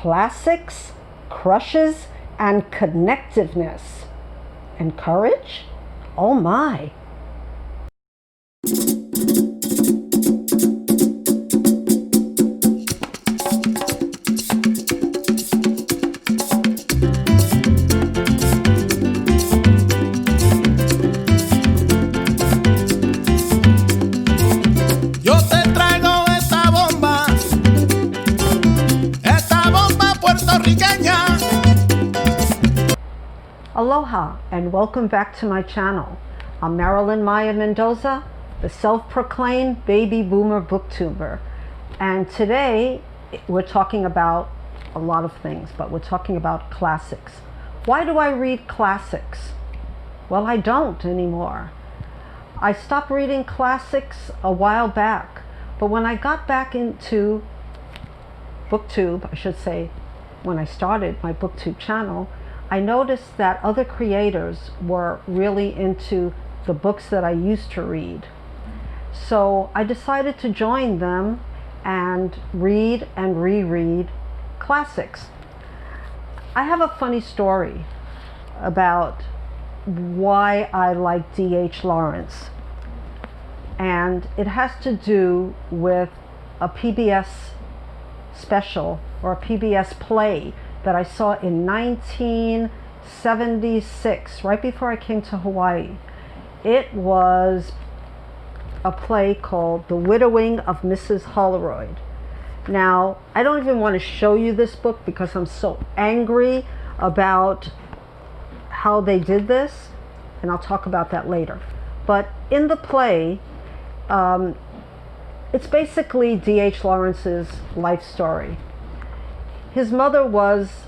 classics, crushes, and connectiveness. And courage? Oh my. Aloha and welcome back to my channel. I'm Marilyn Mendoza, the self-proclaimed baby boomer booktuber. And today we're talking about a lot of things, but we're talking about classics. Why do I read classics? Well, I don't anymore. I stopped reading classics a while back, but when I got back into booktube, I should say, when I started my booktube channel, I noticed that other creators were really into the books that I used to read. So I decided to join them and read and reread classics. I have a funny story about why I like D.H. Lawrence. And it has to do with a PBS special or a PBS play that I saw in 1976, right before I came to Hawaii. It was a play called The Widowing of Mrs. Hollyroid. Now, I don't even want to show you this book because I'm so angry about how they did this, and I'll talk about that later. But in the play, it's basically D.H. Lawrence's life story. His mother was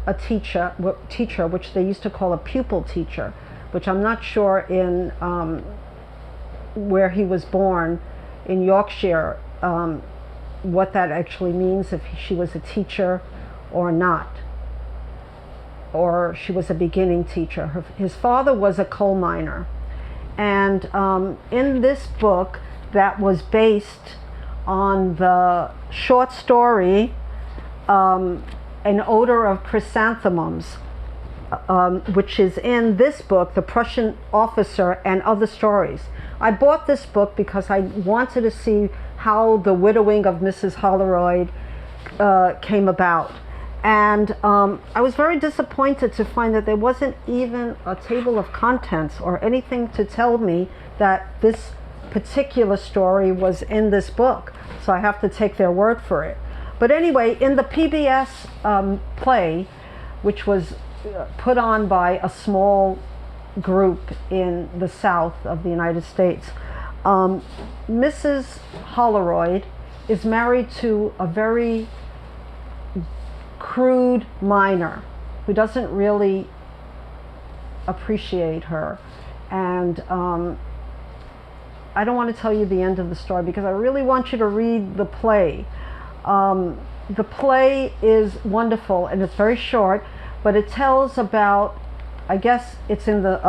a teacher, which they used to call a pupil teacher, which I'm not sure in where he was born in Yorkshire, what that actually means, if she was a teacher or not, or she was a beginning teacher. His father was a coal miner. And in this book that was based on the short story An Odor of Chrysanthemums, which is in this book, The Prussian Officer and Other Stories. I bought this book because I wanted to see how the widowing of Mrs. Hollyroid came about. And I was very disappointed to find that there wasn't even a table of contents or anything to tell me that this particular story was in this book. So I have to take their word for it. But anyway, in the PBS play, which was put on by a small group in the south of the United States, Mrs. Hollyroid is married to a very crude miner who doesn't really appreciate her. And I don't want to tell you the end of the story because I really want you to read the play. The play is wonderful and it's very short, but it tells about, I guess it's in the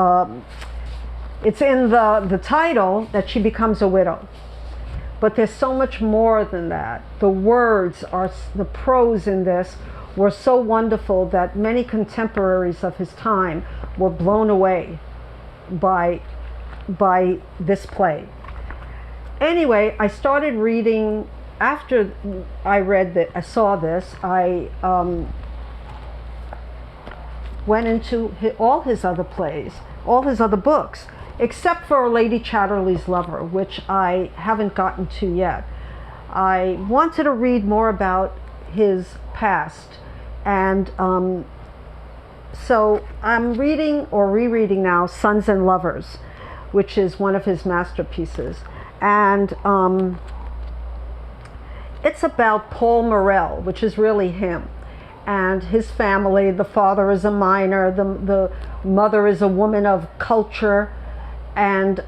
title that she becomes a widow. But there's so much more than that. The words are, the prose in this were so wonderful that many contemporaries of his time were blown away by this play. Anyway, I started reading. After I saw this, I went into all his other plays, all his other books, except for Lady Chatterley's Lover, which I haven't gotten to yet. I wanted to read more about his past, and so I'm reading or rereading now Sons and Lovers, which is one of his masterpieces. And it's about Paul Morell, which is really him, and his family. The father is a miner, the mother is a woman of culture, and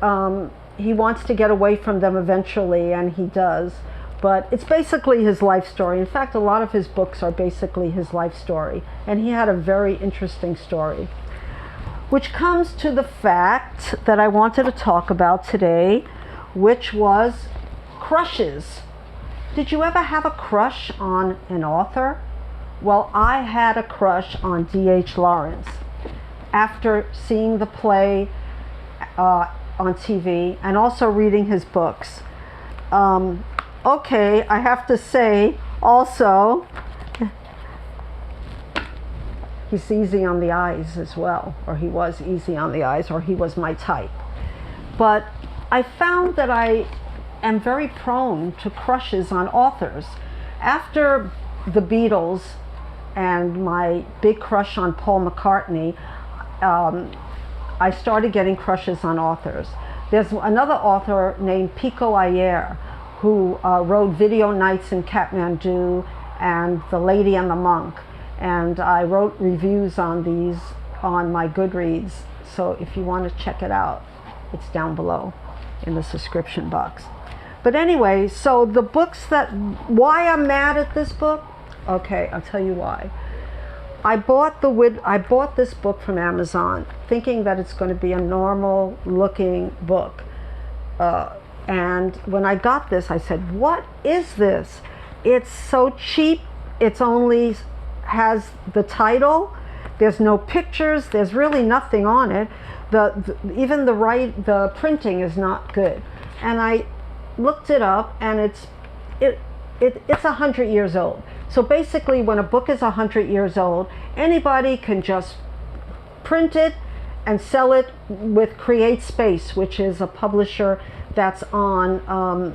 he wants to get away from them eventually, and he does. But it's basically his life story. In fact, a lot of his books are basically his life story, and he had a very interesting story. Which comes to the fact that I wanted to talk about today, which was crushes. Did you ever have a crush on an author Well, I had a crush on D.H. Lawrence after seeing the play on TV and also reading his books. Okay, I have to say also, he's easy on the eyes as well, or he was easy on the eyes, or he was my type. But I found that I am very prone to crushes on authors. After the Beatles and my big crush on Paul McCartney, I started getting crushes on authors. There's another author named Pico Iyer who wrote Video Nights in Kathmandu and The Lady and the Monk. And I wrote reviews on these on my Goodreads. So if you want to check it out, it's down below in the subscription box. But anyway, so the books why I'm mad at this book? Okay, I'll tell you why. I bought this book from Amazon thinking that it's going to be a normal looking book. And when I got this, I said, what is this? It's so cheap. It's only has the title. There's no pictures. There's really nothing on it. Even the printing is not good. And I looked it up, and it's 100 years old. So basically, when a book is 100 years old, anybody can just print it and sell it with CreateSpace, which is a publisher that's an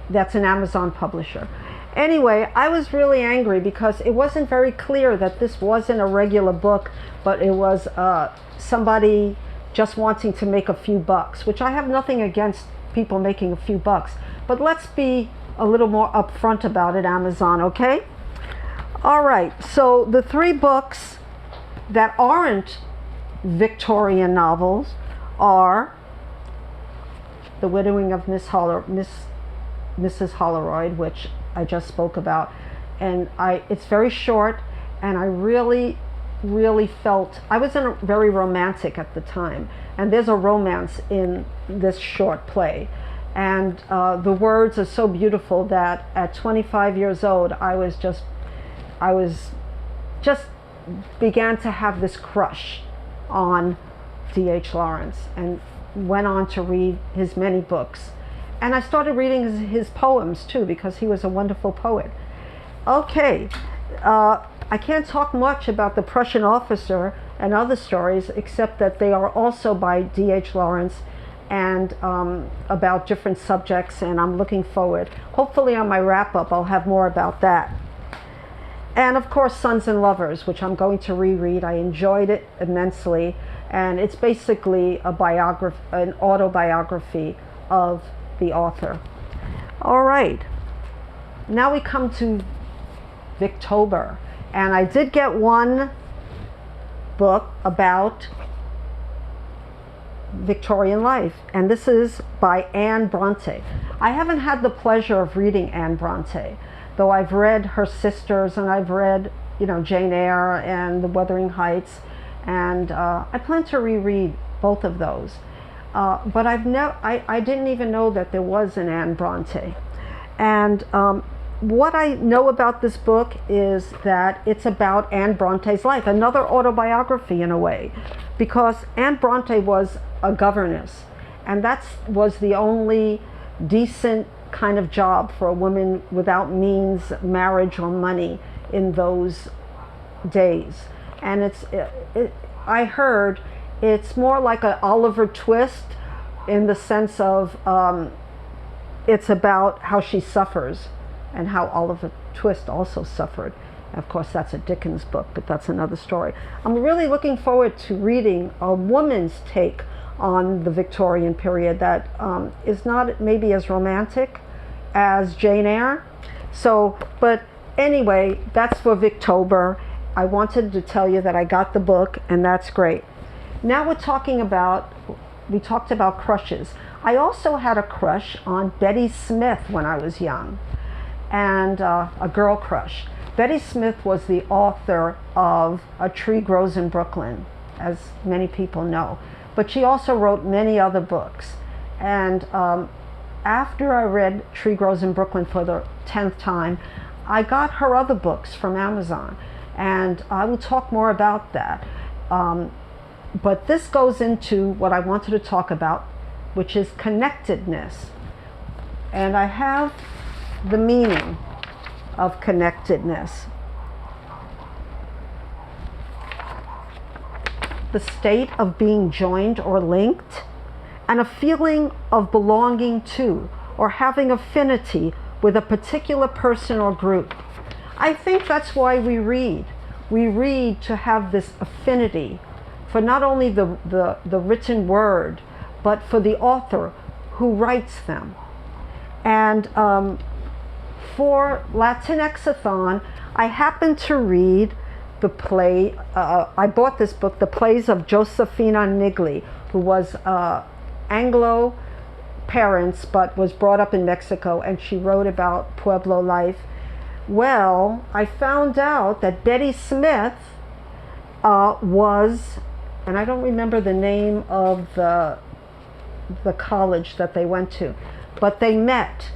Amazon publisher. Anyway, I was really angry because it wasn't very clear that this wasn't a regular book, but it was somebody just wanting to make a few bucks, which I have nothing against people making a few bucks. But let's be a little more upfront about it, Amazon, okay? All right, so the 3 books that aren't Victorian novels are The Widowing of Mrs. Hollyroid, which I just spoke about, and it's very short, and I really felt I wasn't very romantic at the time, and there's a romance in this short play, and the words are so beautiful that at 25 years old I was just began to have this crush on D.H. Lawrence, and went on to read his many books. And I started reading his poems too, because he was a wonderful poet. Okay, I can't talk much about the Prussian officer and other stories, except that they are also by D.H. Lawrence and about different subjects, and I'm looking forward. Hopefully on my wrap-up I'll have more about that. And of course, Sons and Lovers, which I'm going to reread. I enjoyed it immensely, and it's basically an autobiography of the author. All right, now we come to Victober, and I did get one book about Victorian life, and this is by Anne Bronte. I haven't had the pleasure of reading Anne Bronte, though I've read her sisters, and I've read, Jane Eyre and The Wuthering Heights, and I plan to reread both of those. But I didn't even know that there was an Anne Bronte. And what I know about this book is that it's about Anne Bronte's life, another autobiography in a way, because Anne Bronte was a governess, and that was the only decent kind of job for a woman without means, marriage, or money in those days. And I heard it's more like an Oliver Twist, in the sense of it's about how she suffers and how Oliver Twist also suffered. Of course, that's a Dickens book, but that's another story. I'm really looking forward to reading a woman's take on the Victorian period that is not maybe as romantic as Jane Eyre. So, but anyway, that's for Victober. I wanted to tell you that I got the book, and that's great. Now we talked about crushes. I also had a crush on Betty Smith when I was young, and a girl crush. Betty Smith was the author of A Tree Grows in Brooklyn, as many people know, but she also wrote many other books. And after I read Tree Grows in Brooklyn for the 10th time, I got her other books from Amazon, and I will talk more about that. But this goes into what I wanted to talk about, which is connectedness. And I have the meaning of connectedness. The state of being joined or linked, and a feeling of belonging to or having affinity with a particular person or group. I think that's why we read. We read to have this affinity for not only the written word, but for the author who writes them. And for Latinx-a-thon, I happened to read the play, I bought this book, The Plays of Josephina Niggli, who was Anglo parents but was brought up in Mexico, and she wrote about Pueblo life. Well, I found out that Betty Smith was, and I don't remember the name of the college that they went to, but they met.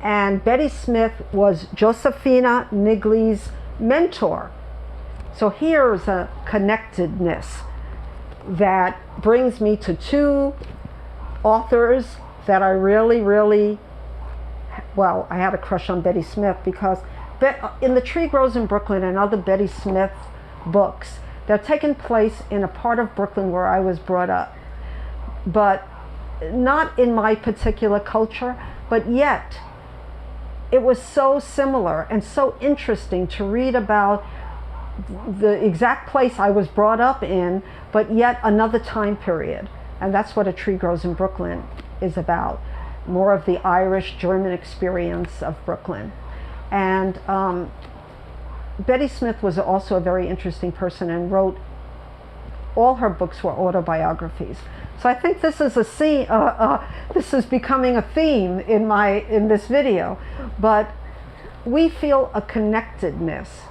And Betty Smith was Josephina Niggli's mentor. So here's a connectedness that brings me to two authors that I really, well, I had a crush on Betty Smith because in The Tree Grows in Brooklyn and other Betty Smith books, they're taking place in a part of Brooklyn where I was brought up, but not in my particular culture, but yet it was so similar and so interesting to read about the exact place I was brought up in, but yet another time period. And that's what A Tree Grows in Brooklyn is about, more of the Irish German experience of Brooklyn. And Betty Smith was also a very interesting person and wrote, all her books were autobiographies. So I think this is this is becoming a theme in this video. But we feel a connectedness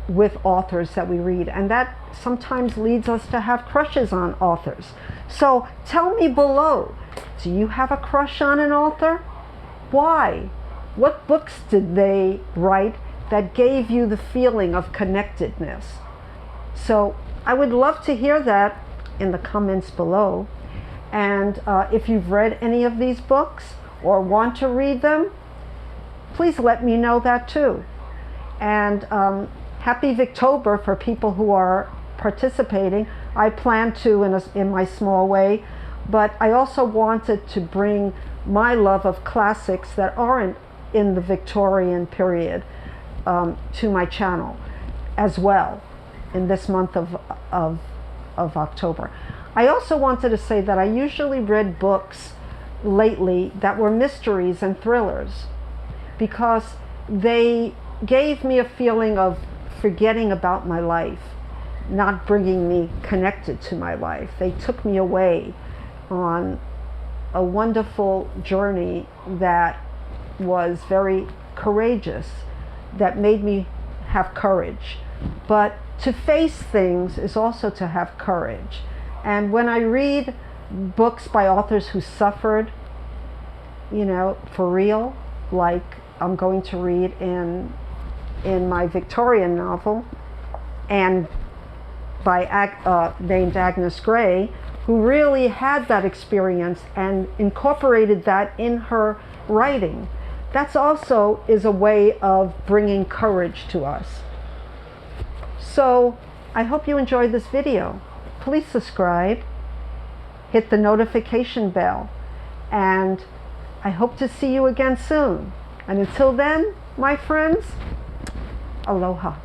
with authors that we read, and that sometimes leads us to have crushes on authors. So tell me below, do you have a crush on an author? Why? What books did they write that gave you the feeling of connectedness? So I would love to hear that in the comments below. And if you've read any of these books or want to read them, please let me know that too. And happy Victober for people who are participating. I plan to in my small way, but I also wanted to bring my love of classics that aren't in the Victorian period to my channel as well in this month of October. I also wanted to say that I usually read books lately that were mysteries and thrillers because they gave me a feeling of forgetting about my life, not bringing me connected to my life. They took me away on a wonderful journey that was very courageous, that made me have courage. But to face things is also to have courage. And when I read books by authors who suffered, you know, for real, like I'm going to read in my Victorian novel, and by named Agnes Gray, who really had that experience and incorporated that in her writing. That's also is a way of bringing courage to us. So I hope you enjoyed this video. Please subscribe, hit the notification bell, and I hope to see you again soon. And until then, my friends, aloha.